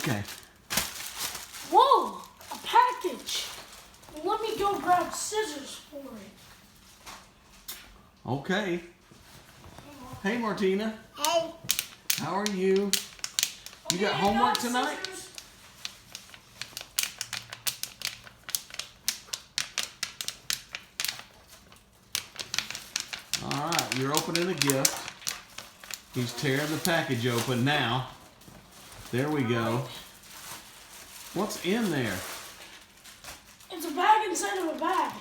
Okay. Whoa! A package! Let me go grab scissors for it. Okay. Hey, Martina. Hey. How are you? You got homework tonight? Scissors. All right, you're opening a gift. He's tearing the package open now. There we go. What's in there? It's a bag inside of a bag.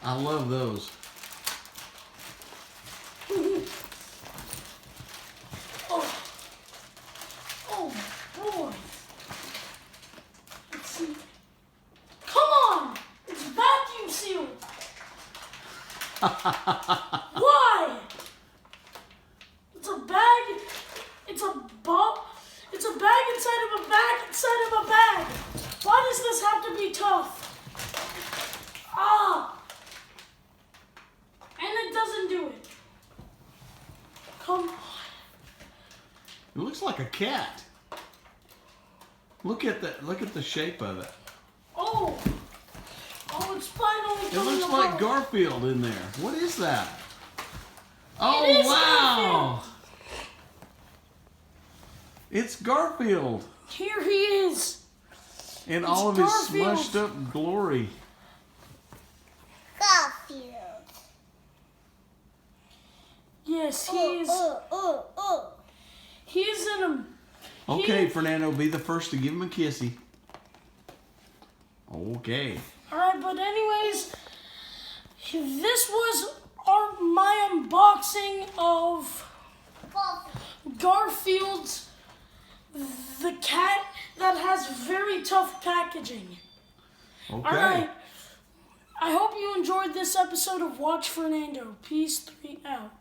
I love those. Oh boy. Let's see. Come on! It's vacuum sealed. Why? It's a bag. It's a ball. It's a bag inside of a bag inside of a bag. Why does this have to be tough? Ah. And it doesn't do it. Come on. It looks like a cat. Look at the shape of it. Oh. Oh, it's finally It coming looks like apart. Garfield in there. What is that? Oh, It is wow! Garfield. It's Garfield Here he is. in It's all of his Garfield. smushed up glory. Garfield. Yes, he's he's in a. Okay, Fernando, be the first to give him a kissy. Okay. All right, but anyways, this was my unboxing of Garfield's the cat that has very tough packaging. Okay. All right. I hope you enjoyed this episode of Watch Fernando. Peace 3 out.